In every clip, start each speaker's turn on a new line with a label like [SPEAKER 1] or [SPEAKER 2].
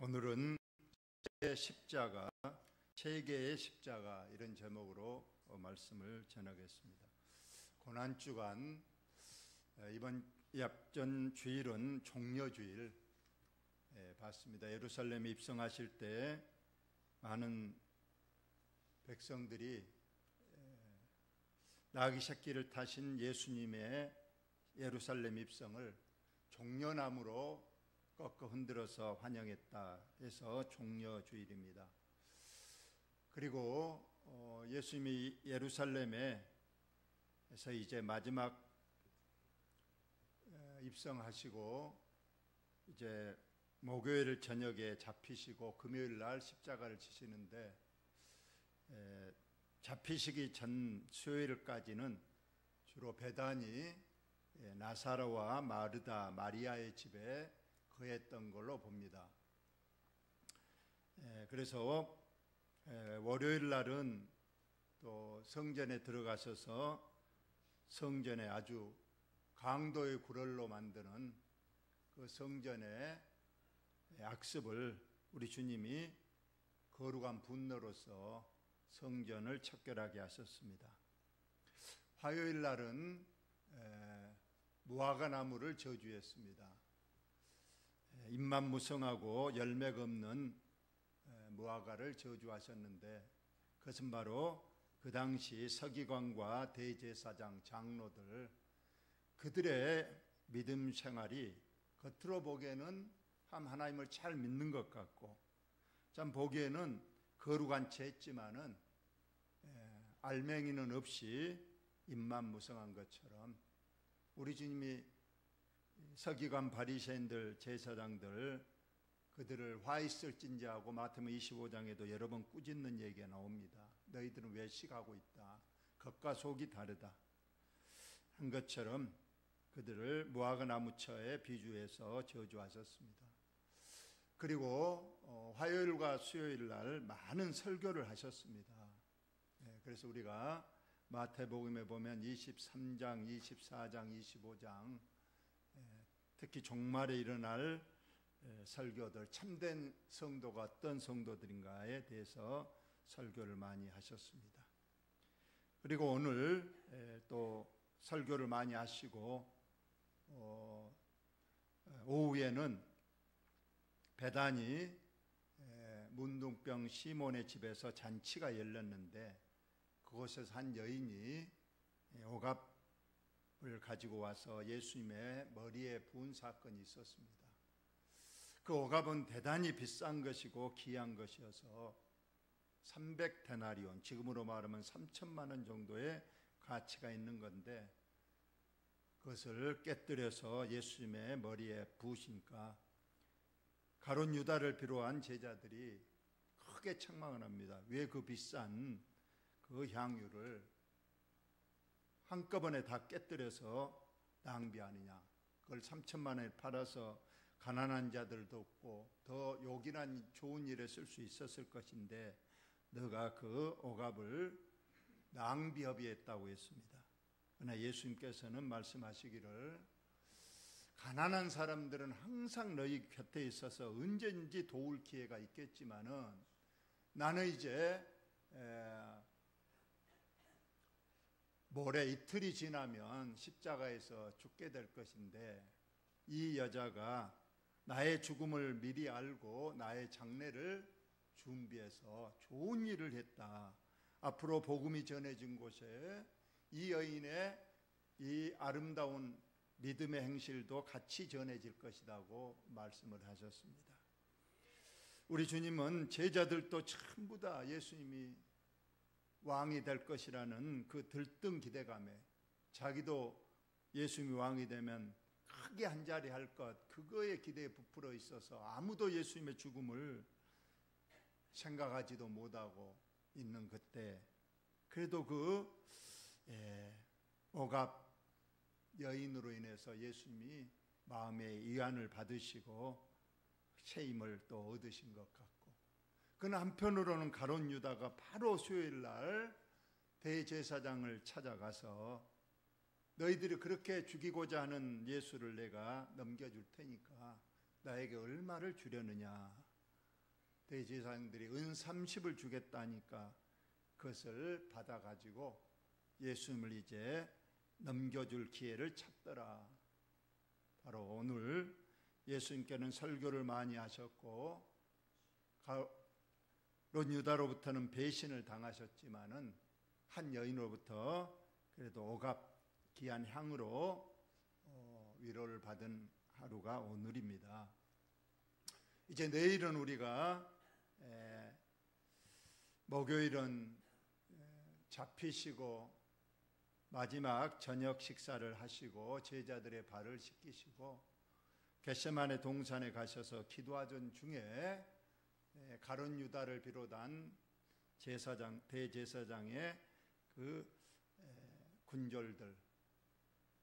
[SPEAKER 1] 오늘은 십자가, 세계의 십자가 이런 제목으로 말씀을 전하겠습니다. 고난주간 이번 앞전 주일은 종려주일 봤습니다. 예루살렘에 입성하실 때 많은 백성들이 나귀 새끼를 타신 예수님의 예루살렘 입성을 종려나무로 꺾어 흔들어서 환영했다 해서 종려주일입니다. 그리고 예수님이 예루살렘에서 이제 마지막 입성하시고 이제 목요일 저녁에 잡히시고 금요일 날 십자가를 지시는데, 잡히시기 전 수요일까지는 주로 베다니 나사로와 마르다, 마리아의 집에 거했던 걸로 봅니다. 그래서 월요일 날은 또 성전에 들어가셔서 성전에 아주 강도의 구럴로 만드는 그 성전의 악습을 우리 주님이 거룩한 분노로서 성전을 척결하게 하셨습니다. 화요일 날은 무화과 나무를 저주했습니다. 잎만 무성하고 열매가 없는 무화과를 저주하셨는데, 그것은 바로 그 당시 서기관과 대제사장, 장로들, 그들의 믿음 생활이 겉으로 보기에는 하나님을 잘 믿는 것 같고 참 보기에는 거룩한 채 했지만은 알맹이는 없이 잎만 무성한 것처럼 우리 주님이 서기관, 바리새인들, 제사장들 그들을 화 있을진지하고 마태복음 25장에도 여러 번 꾸짖는 얘기가 나옵니다. 너희들은 왜 시가고 있다, 겉과 속이 다르다 한 것처럼 그들을 무화과 나무처에 비주해서 저주하셨습니다. 그리고 화요일과 수요일 날 많은 설교를 하셨습니다. 그래서 우리가 마태복음에 보면 23장, 24장, 25장 특히 종말에 일어날 설교들, 참된 성도가 어떤 성도들인가에 대해서 설교를 많이 하셨습니다. 그리고 오늘 또 설교를 많이 하시고 오후에는 베다니 문둥병 시몬의 집에서 잔치가 열렸는데, 그곳에서 한 여인이 오갑을 가지고 와서 예수님의 머리에 부은 사건이 있었습니다. 그 오갑은 대단히 비싼 것이고 귀한 것이어서 300데나리온, 지금으로 말하면 3천만 원 정도의 가치가 있는 건데, 그것을 깨뜨려서 예수님의 머리에 부으시니까 가룟 유다를 비롯한 제자들이 크게 책망을 합니다. 왜 그 비싼 그 향유를 한꺼번에 다 깨뜨려서 낭비하느냐, 그걸 3천만 원에 팔아서 가난한 자들도 없고 더 요긴한 좋은 일에 쓸 수 있었을 것인데 너가 그 오갑을 낭비협의했다고 했습니다. 그러나 예수님께서는 말씀하시기를, 가난한 사람들은 항상 너희 곁에 있어서 언제든지 도울 기회가 있겠지만은 나는 이제 모레 이틀이 지나면 십자가에서 죽게 될 것인데, 이 여자가 나의 죽음을 미리 알고 나의 장례를 준비해서 좋은 일을 했다. 앞으로 복음이 전해진 곳에 이 여인의 이 아름다운 믿음의 행실도 같이 전해질 것이라고 말씀을 하셨습니다. 우리 주님은 제자들도 전부 다 예수님이 왕이 될 것이라는 그 들뜬 기대감에, 자기도 예수님이 왕이 되면 크게 한자리 할 것, 그거에 기대에 부풀어 있어서 아무도 예수님의 죽음을 생각하지도 못하고 있는 그때, 그래도 그 오갑 여인으로 인해서 예수님이 마음의 위안을 받으시고 새 힘을 또 얻으신 것 같고, 그는 한편으로는 가룟 유다가 바로 수요일 날 대제사장을 찾아가서 너희들이 그렇게 죽이고자 하는 예수를 내가 넘겨줄 테니까 나에게 얼마를 주려느냐, 대제사장들이 은 30을 주겠다니까 그것을 받아가지고 예수님을 이제 넘겨줄 기회를 찾더라. 바로 오늘 예수님께는 설교를 많이 하셨고 가론 유다로부터는 배신을 당하셨지만은 한 여인으로부터 그래도 오갑 귀한 향으로 위로를 받은 하루가 오늘입니다. 이제 내일은 우리가 목요일은 잡히시고 마지막 저녁 식사를 하시고 제자들의 발을 씻기시고 겟세마네 동산에 가셔서 기도하던 중에 가룟 유다를 비롯한 대제사장의 그 군졸들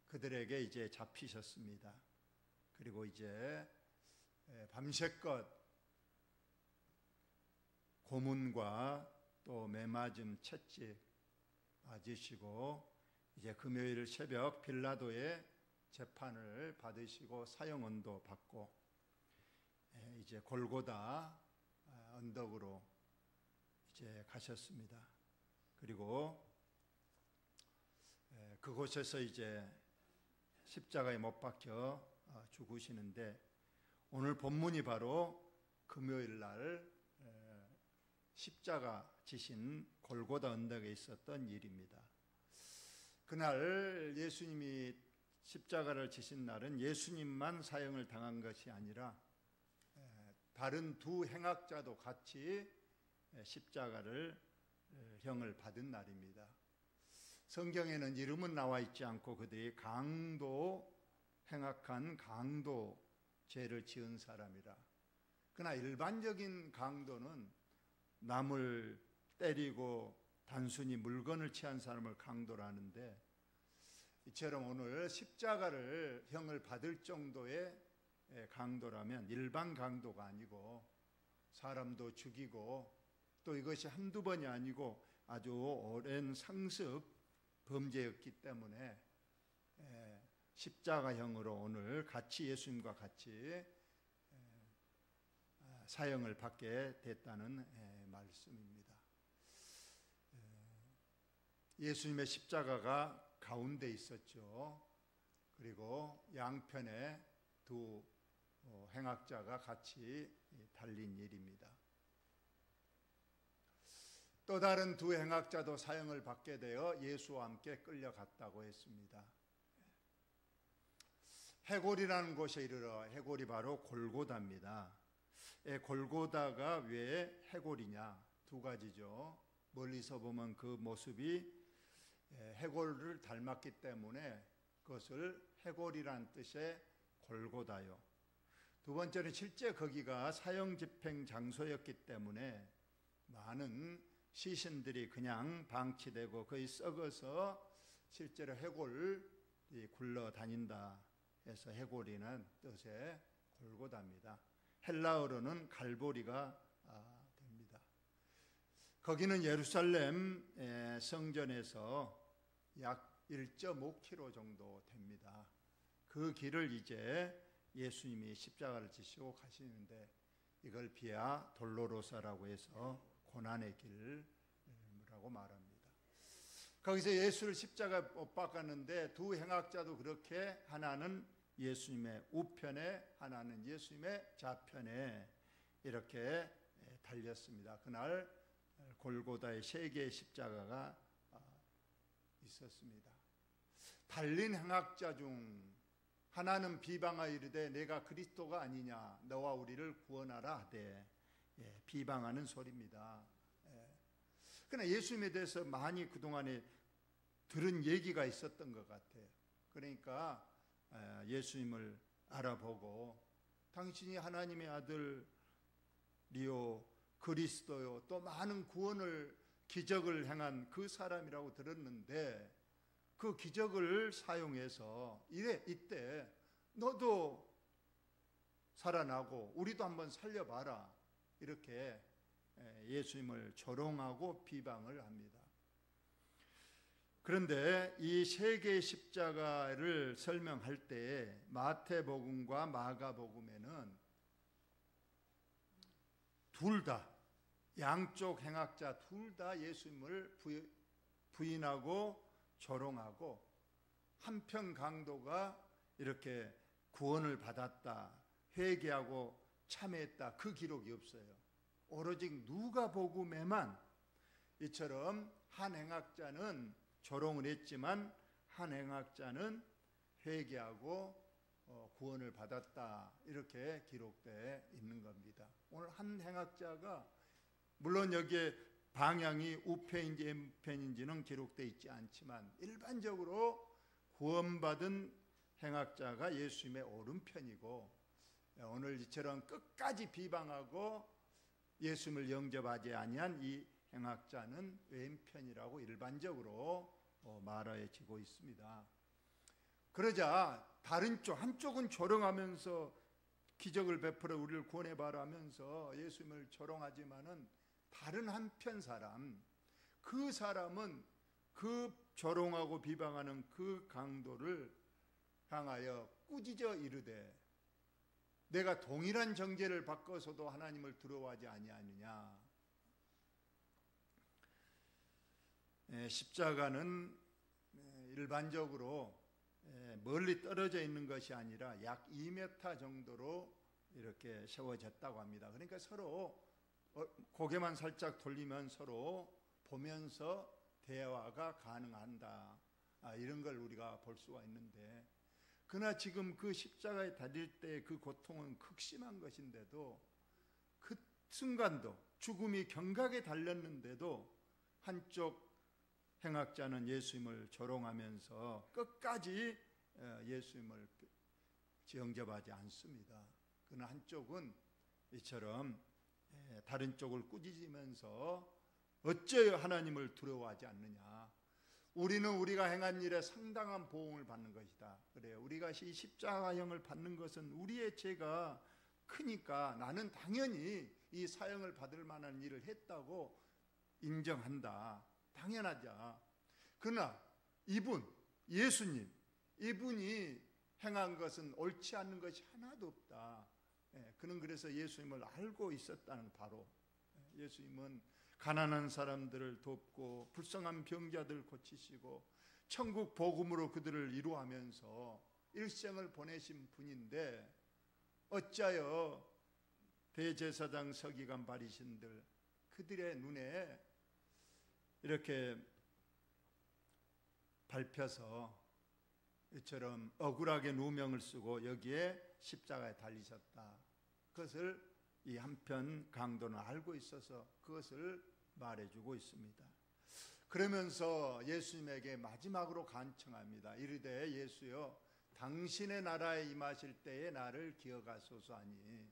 [SPEAKER 1] 그들에게 이제 잡히셨습니다. 그리고 이제 밤새껏 고문과 또 매맞음 채찍 맞으시고 이제 금요일 새벽 빌라도의 재판을 받으시고 사형언도 받고 이제 골고다 언덕으로 이제 가셨습니다. 그리고 그곳에서 이제 십자가에 못 박혀 죽으시는데 오늘 본문이 바로 금요일 날 십자가 지신 골고다 언덕에 있었던 일입니다. 그날 예수님이 십자가를 지신 날은 예수님만 사형을 당한 것이 아니라 다른 두 행악자도 같이 십자가를 형을 받은 날입니다. 성경에는 이름은 나와 있지 않고 그들이 행악한 강도 죄를 지은 사람이라. 그러나 일반적인 강도는 남을 때리고 단순히 물건을 취한 사람을 강도라 하는데 이처럼 오늘 십자가를 형을 받을 정도의 강도라면 일반 강도가 아니고 사람도 죽이고 또 이것이 한두 번이 아니고 아주 오랜 상습 범죄였기 때문에 십자가형으로 오늘 같이 예수님과 같이 사형을 받게 됐다는 말씀입니다. 예수님의 십자가가 가운데 있었죠. 그리고 양편에 두 행악자가 같이 달린 일입니다. 또 다른 두 행악자도 사형을 받게 되어 예수와 함께 끌려갔다고 했습니다. 해골이라는 곳에 이르러 해골이 바로 골고다입니다. 골고다가 왜 해골이냐? 두 가지죠. 멀리서 보면 그 모습이 해골을 닮았기 때문에 그것을 해골이란 뜻의 골고다요. 두 번째는 실제 거기가 사형 집행 장소였기 때문에 많은 시신들이 그냥 방치되고 거의 썩어서 실제로 해골이 굴러다닌다 해서 해골이는 뜻의 골고다입니다. 헬라어로는 갈보리가 됩니다. 거기는 예루살렘 성전에서 약 1.5km 정도 됩니다. 그 길을 이제 예수님이 십자가를 지시고 가시는데 이걸 비아 돌로로사라고 해서 고난의 길이라고 말합니다. 거기서 예수를 십자가에 못 박았는데 두 행악자도 그렇게 하나는 예수님의 우편에 하나는 예수님의 좌편에 이렇게 달렸습니다. 그날 골고다의 세 개의 십자가가 있었습니다. 달린 행악자 중 하나는 비방하여 이르되 내가 그리스도가 아니냐 너와 우리를 구원하라 하되 비방하는 소리입니다. 그러나 예수님에 대해서 많이 그동안에 들은 얘기가 있었던 것 같아요. 그러니까 예수님을 알아보고 당신이 하나님의 아들이요 그리스도요 또 많은 구원을 기적을 행한 그 사람이라고 들었는데 그 기적을 사용해서 이때 너도 살아나고 우리도 한번 살려봐라 이렇게 예수님을 조롱하고 비방을 합니다. 그런데 이 세 개의 십자가를 설명할 때 마태복음과 마가복음에는 둘 다, 양쪽 행악자 둘 다 예수님을 부인하고 조롱하고, 한편 강도가 이렇게 구원을 받았다, 회개하고 참회했다, 그 기록이 없어요. 오로지 누가복음에만 이처럼 한 행악자는 조롱을 했지만 한 행악자는 회개하고 구원을 받았다, 이렇게 기록되어 있는 겁니다. 오늘 한 행악자가, 물론 여기에 방향이 우편인지 왼편인지는 기록되어 있지 않지만 일반적으로 구원받은 행악자가 예수님의 오른편이고, 오늘 이처럼 끝까지 비방하고 예수님을 영접하지 아니한 이 행악자는 왼편이라고 일반적으로 말해지고 있습니다. 그러자 다른 쪽, 한쪽은 조롱하면서 기적을 베풀어 우리를 구원해봐라 하면서 예수님을 조롱하지만은 다른 한편 사람, 그 사람은 그 조롱하고 비방하는 그 강도를 향하여 꾸짖어 이르되, 내가 동일한 정죄를 바꿔서도 하나님을 두려워하지 아니하느냐. 십자가는 일반적으로 멀리 떨어져 있는 것이 아니라 약 2m 정도로 이렇게 세워졌다고 합니다. 그러니까 서로 고개만 살짝 돌리면 서로 보면서 대화가 가능한다, 이런 걸 우리가 볼 수가 있는데, 그러나 지금 그 십자가에 달릴 때 그 고통은 극심한 것인데도, 그 순간도 죽음이 경각에 달렸는데도 한쪽 행악자는 예수님을 조롱하면서 끝까지 예수님을 영접하지 않습니다. 그러나 한쪽은 이처럼 다른 쪽을 꾸짖으면서 어째 하나님을 두려워하지 않느냐, 우리는 우리가 행한 일에 상당한 보응을 받는 것이다. 그래요. 우리가 이 십자가형을 받는 것은 우리의 죄가 크니까 나는 당연히 이 사형을 받을 만한 일을 했다고 인정한다, 당연하자. 그러나 예수님, 이분이 행한 것은 옳지 않는 것이 하나도 없다. 그는 그래서 예수님을 알고 있었다는, 바로 예수님은 가난한 사람들을 돕고 불쌍한 병자들 고치시고 천국 복음으로 그들을 이루하면서 일생을 보내신 분인데, 어찌하여 대제사장 서기관 바리새인들 그들의 눈에 이렇게 밟혀서 이처럼 억울하게 누명을 쓰고 여기에 십자가에 달리셨다, 그것을 이 한편 강도는 알고 있어서 그것을 말해주고 있습니다. 그러면서 예수님에게 마지막으로 간청합니다. 이르되, 예수여, 당신의 나라에 임하실 때에 나를 기억하소서 하니.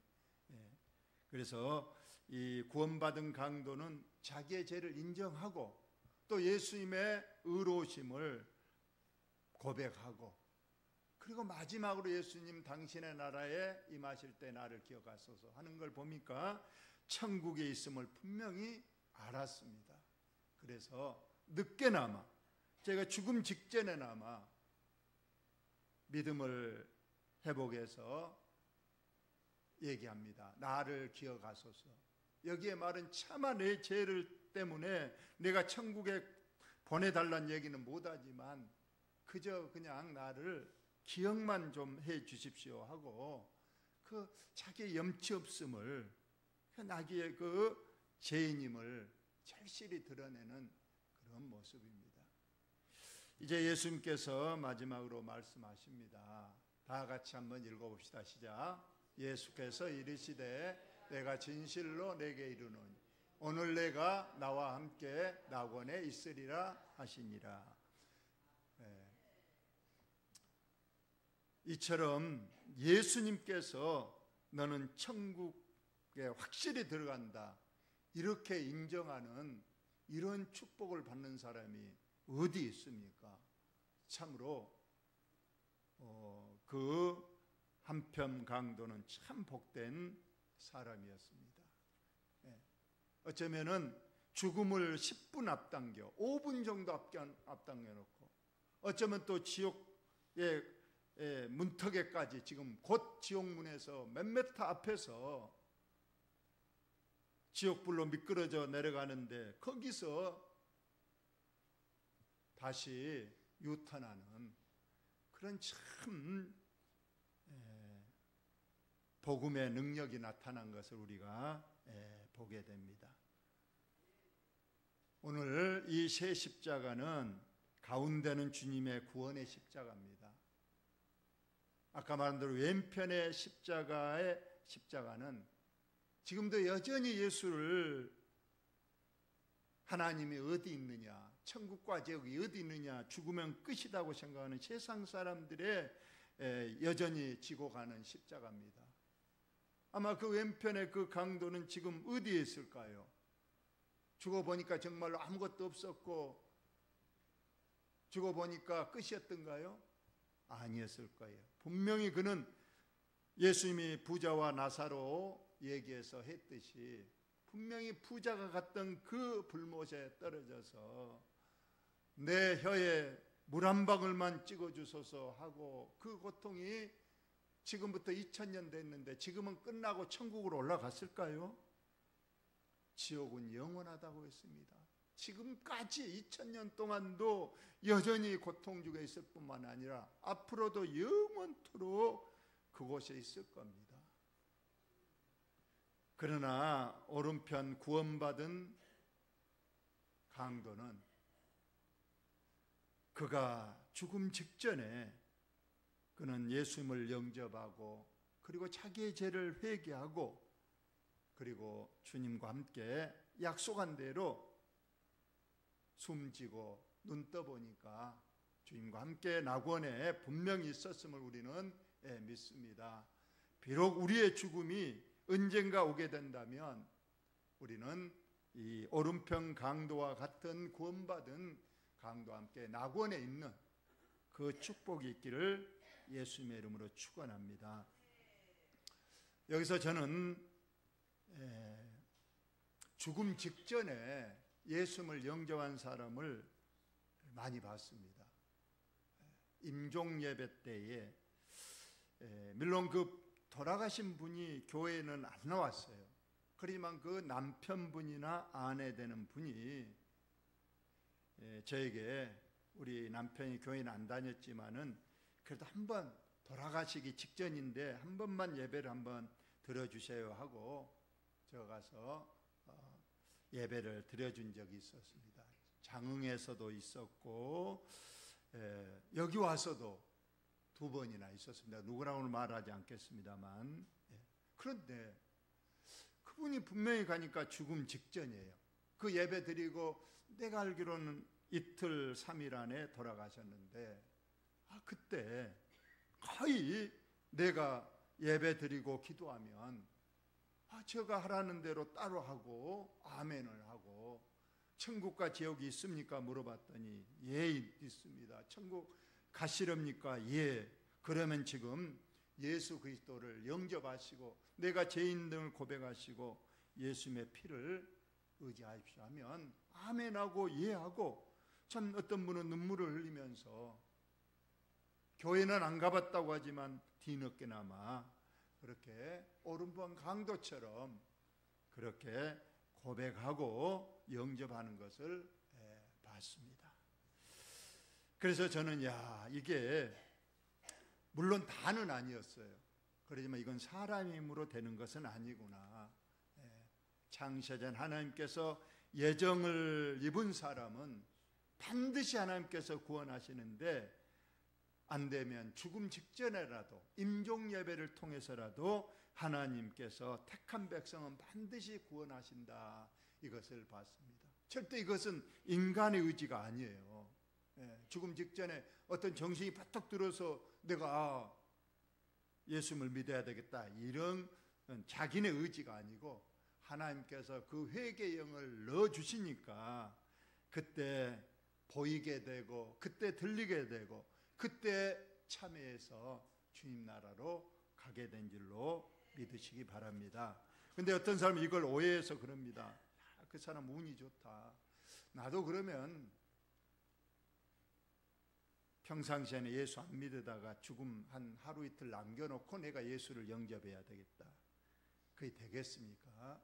[SPEAKER 1] 그래서 이 구원받은 강도는 자기의 죄를 인정하고 또 예수님의 의로우심을 고백하고, 그리고 마지막으로 예수님 당신의 나라에 임하실 때 나를 기억하소서 하는 걸 보니까 천국에 있음을 분명히 알았습니다. 그래서 늦게나마, 제가 죽음 직전에나마 믿음을 회복해서 얘기합니다. 나를 기억하소서. 여기에 말은 차마 내 죄를 때문에 내가 천국에 보내달라는 얘기는 못하지만 그저 그냥 나를 기억만 좀 해 주십시오 하고, 그 자기의 염치 없음을, 자기의 그 죄인임을 절실히 드러내는 그런 모습입니다. 이제 예수님께서 마지막으로 말씀하십니다. 다 같이 한번 읽어봅시다. 시작. 예수께서 이르시되, 내가 진실로 내게 이르노니 오늘 내가 나와 함께 낙원에 있으리라 하시니라. 이처럼 예수님께서 너는 천국에 확실히 들어간다, 이렇게 인정하는 이런 축복을 받는 사람이 어디 있습니까? 참으로 그 한편 강도는 참 복된 사람이었습니다. 어쩌면은 죽음을 10분 앞당겨 5분 정도 앞당겨 놓고, 어쩌면 또 지옥의 문턱에까지, 지금 곧 지옥문에서 몇 미터 앞에서 지옥불로 미끄러져 내려가는데 거기서 다시 유턴하는 그런 참 복음의 능력이 나타난 것을 우리가 보게 됩니다. 오늘 이 세 십자가는 가운데는 주님의 구원의 십자가입니다. 아까 말한 대로 왼편의 십자가는 지금도 여전히 예수를 하나님이 어디 있느냐, 천국과 지옥이 어디 있느냐, 죽으면 끝이라고 생각하는 세상 사람들의 여전히 지고 가는 십자가입니다. 아마 그 왼편의 그 강도는 지금 어디에 있을까요? 죽어보니까 정말로 아무것도 없었고 죽어보니까 끝이었던가요? 아니었을 거예요. 분명히 그는 예수님이 부자와 나사로 얘기해서 했듯이 분명히 부자가 갔던 그 불못에 떨어져서 내 혀에 물 한 방울만 찍어주소서 하고 그 고통이 지금부터 2000년 됐는데 지금은 끝나고 천국으로 올라갔을까요? 지옥은 영원하다고 했습니다. 지금까지 2000년 동안도 여전히 고통 중에 있을 뿐만 아니라 앞으로도 영원토록 그곳에 있을 겁니다. 그러나 오른편 구원받은 강도는 그가 죽음 직전에 그는 예수님을 영접하고 그리고 자기의 죄를 회개하고 그리고 주님과 함께 약속한 대로 숨지고 눈 떠보니까 주님과 함께 낙원에 분명히 있었음을 우리는 믿습니다. 비록 우리의 죽음이 언젠가 오게 된다면 우리는 이 오른편 강도와 같은 구원받은 강도와 함께 낙원에 있는 그 축복이 있기를 예수님의 이름으로 축원합니다. 여기서 저는 죽음 직전에 예수님을 영접한 사람을 많이 봤습니다. 임종 예배 때에 물론 그 돌아가신 분이 교회에는 안 나왔어요. 그렇지만 그 남편분이나 아내 되는 분이 저에게 우리 남편이 교회는 안 다녔지만은 그래도 한번 돌아가시기 직전인데 한 번만 예배를 한번 들어주세요 하고 제가 가서 예배를 드려준 적이 있었습니다. 장흥에서도 있었고 여기 와서도 2번이나 있었습니다. 누구라고는 말하지 않겠습니다만 그런데 그분이 분명히 가니까 죽음 직전이에요. 그 예배 드리고 내가 알기로는 이틀 3일 안에 돌아가셨는데 그때 거의 내가 예배 드리고 기도하면 제가 하라는 대로 따로 하고 아멘을 하고 천국과 지옥이 있습니까? 물어봤더니 예 있습니다. 천국 가시렵니까? 예. 그러면 지금 예수 그리스도를 영접하시고 내가 죄인 등을 고백하시고 예수님의 피를 의지하십시오 하면 아멘하고 예하고 참 어떤 분은 눈물을 흘리면서 교회는 안 가봤다고 하지만 뒤늦게나마 그렇게 오른편 강도처럼 그렇게 고백하고 영접하는 것을 봤습니다. 그래서 저는 이게 물론 다는 아니었어요. 그렇지만 이건 사람의 힘으로 되는 것은 아니구나. 창세전 하나님께서 예정을 입은 사람은 반드시 하나님께서 구원하시는데 안 되면 죽음 직전에라도 임종 예배를 통해서라도 하나님께서 택한 백성은 반드시 구원하신다. 이것을 봤습니다. 절대 이것은 인간의 의지가 아니에요. 죽음 직전에 어떤 정신이 바짝 들어서 내가 예수님을 믿어야 되겠다 이런 자기네 의지가 아니고 하나님께서 그 회개의 영을 넣어주시니까 그때 보이게 되고 그때 들리게 되고 그때 참여해서 주님 나라로 가게 된 줄로 믿으시기 바랍니다. 근데 어떤 사람은 이걸 오해해서 그럽니다. 그 사람 운이 좋다. 나도 그러면 평상시에는 예수 안 믿으다가 죽음 한 하루 이틀 남겨놓고 내가 예수를 영접해야 되겠다. 그게 되겠습니까?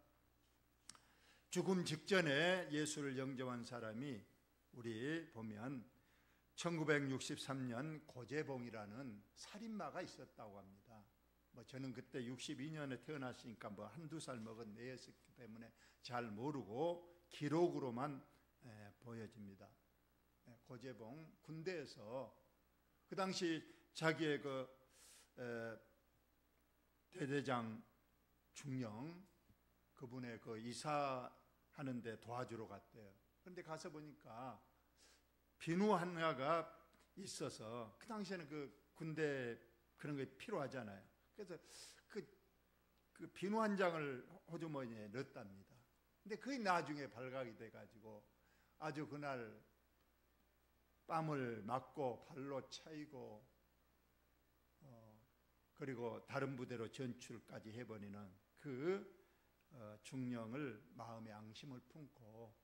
[SPEAKER 1] 죽음 직전에 예수를 영접한 사람이 우리 보면 1963년 고재봉이라는 살인마가 있었다고 합니다. 저는 그때 62년에 태어났으니까 한두 살 먹은 애였기 때문에 잘 모르고 기록으로만 보여집니다. 고재봉 군대에서 그 당시 자기의 대대장 중령 그분의 이사하는데 도와주러 갔대요. 그런데 가서 보니까 비누 하나가 있어서 그 당시에는 군대 그런 게 필요하잖아요. 그래서 그 비누 한 장을 호주머니에 넣었답니다. 근데 그게 나중에 발각이 돼가지고 아주 그날 뺨을 맞고 발로 차이고 그리고 다른 부대로 전출까지 해버리는 중령을 마음에 앙심을 품고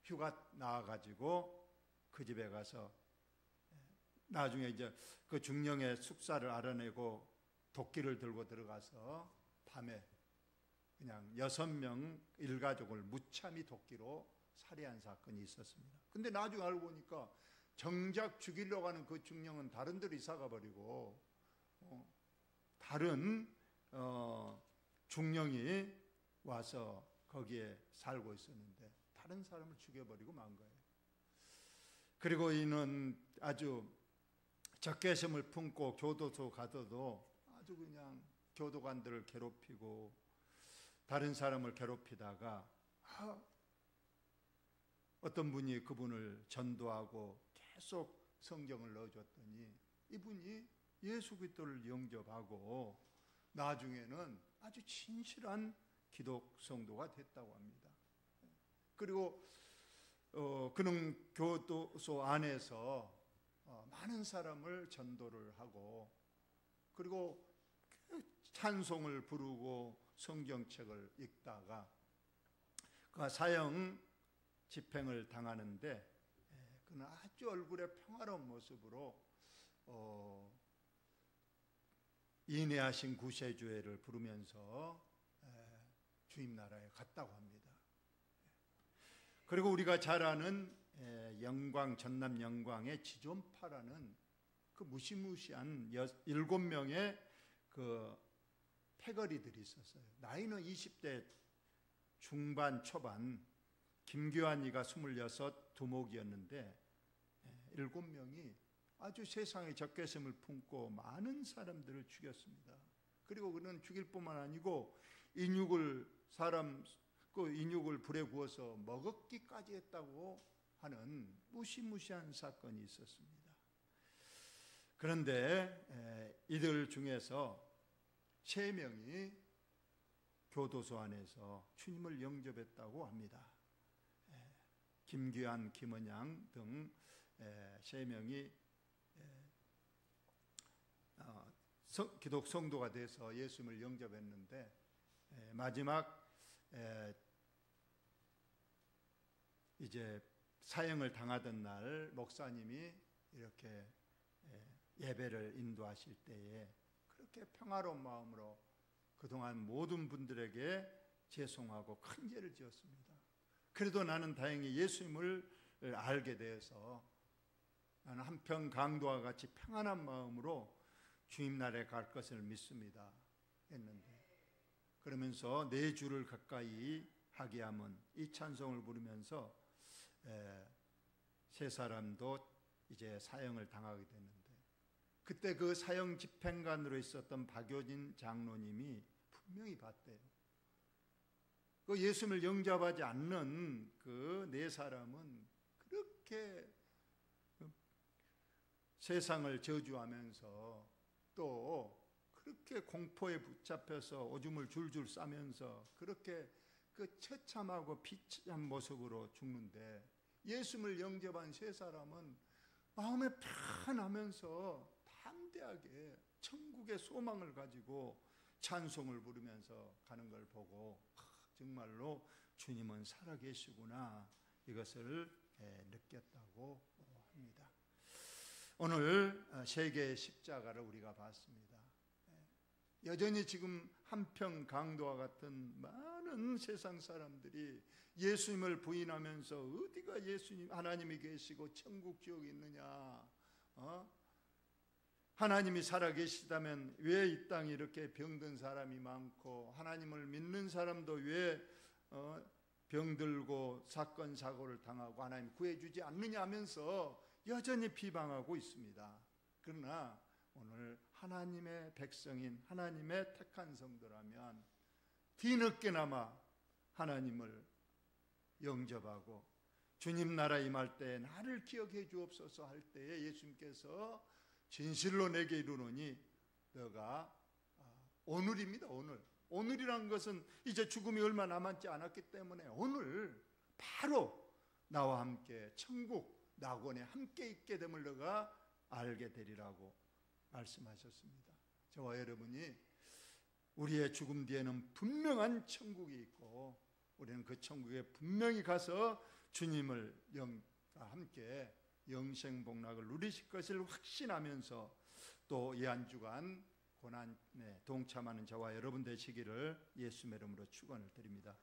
[SPEAKER 1] 휴가 나와가지고 그 집에 가서 나중에 이제 그 중령의 숙사를 알아내고 도끼를 들고 들어가서 밤에 그냥 6명 일가족을 무참히 도끼로 살해한 사건이 있었습니다. 근데 나중에 알고 보니까 정작 죽이려고 하는 그 중령은 다른 데로 이사가 버리고 다른 중령이 와서 거기에 살고 있었는데 다른 사람을 죽여버리고 만 거예요. 그리고 이는 아주 적개심을 품고 교도소 가서도 아주 그냥 교도관들을 괴롭히고 다른 사람을 괴롭히다가 어떤 분이 그분을 전도하고 계속 성경을 넣어줬더니 이분이 예수 그리스도를 영접하고 나중에는 아주 진실한 기독 성도가 됐다고 합니다. 그리고 그는 교도소 안에서 많은 사람을 전도를 하고 그리고 찬송을 부르고 성경책을 읽다가 그 사형 집행을 당하는데 그는 아주 얼굴에 평화로운 모습으로 인내하신 구세주회를 부르면서 주님 나라에 갔다고 합니다. 그리고 우리가 잘 아는 영광 전남 영광의 지존파라는 그 무시무시한 7명의 그 패거리들이 있었어요. 나이는 20대 중반 초반, 김규환이가 26, 두목이었는데 7명이 아주 세상에 적개심을 품고 많은 사람들을 죽였습니다. 그리고 그는 죽일 뿐만 아니고 인육을 불에 구워서 먹었기까지 했다고 하는 무시무시한 사건이 있었습니다. 그런데 이들 중에서 3명이 교도소 안에서 주님을 영접했다고 합니다. 김규환, 김은양 등 3명이 기독 성도가 돼서 예수님을 영접했는데 마지막 이제 사형을 당하던 날 목사님이 이렇게 예배를 인도하실 때에 그렇게 평화로운 마음으로 그동안 모든 분들에게 죄송하고 큰 죄를 지었습니다. 그래도 나는 다행히 예수님을 알게 되어서 나는 한평 강도와 같이 평안한 마음으로 주님 나라에 갈 것을 믿습니다 했는데 그러면서 내 주를 가까이 하게 함은 이 찬송을 부르면서 세 사람도 이제 사형을 당하게 되는데 그때 그 사형 집행관으로 있었던 박효진 장로님이 분명히 봤대요. 그 예수님을 영접하지 않는 그 네 사람은 그렇게 세상을 저주하면서 또 그렇게 공포에 붙잡혀서 오줌을 줄줄 싸면서 그렇게 그 처참하고 비참한 모습으로 죽는데 예수님을 영접한 세 사람은 마음에 편하면서 담대하게 천국의 소망을 가지고 찬송을 부르면서 가는 걸 보고 정말로 주님은 살아계시구나 이것을 느꼈다고 합니다. 오늘 세계의 십자가를 우리가 봤습니다. 여전히 지금 한평 강도와 같은 많은 많은 세상 사람들이 예수님을 부인하면서 어디가 예수님 하나님이 계시고 천국 지옥이 있느냐, 하나님이 살아계시다면 왜 이 땅에 이렇게 병든 사람이 많고 하나님을 믿는 사람도 왜 병들고 사건 사고를 당하고 하나님 구해주지 않느냐 하면서 여전히 비방하고 있습니다. 그러나 오늘 하나님의 백성인 하나님의 택한 성도라면 뒤늦게나마 하나님을 영접하고 주님 나라 임할 때 나를 기억해 주옵소서 할 때에 예수님께서 진실로 내게 이르노니 너가 오늘입니다. 오늘이란 것은 이제 죽음이 얼마 남았지 않았기 때문에 오늘 바로 나와 함께 천국 낙원에 함께 있게 됨을 너가 알게 되리라고 말씀하셨습니다. 저와 여러분이 우리의 죽음 뒤에는 분명한 천국이 있고 우리는 그 천국에 분명히 가서 주님을 함께 영생복락을 누리실 것을 확신하면서 또 이 한 주간 고난에 동참하는 저와 여러분 되시기를 예수의 이름으로 축원을 드립니다.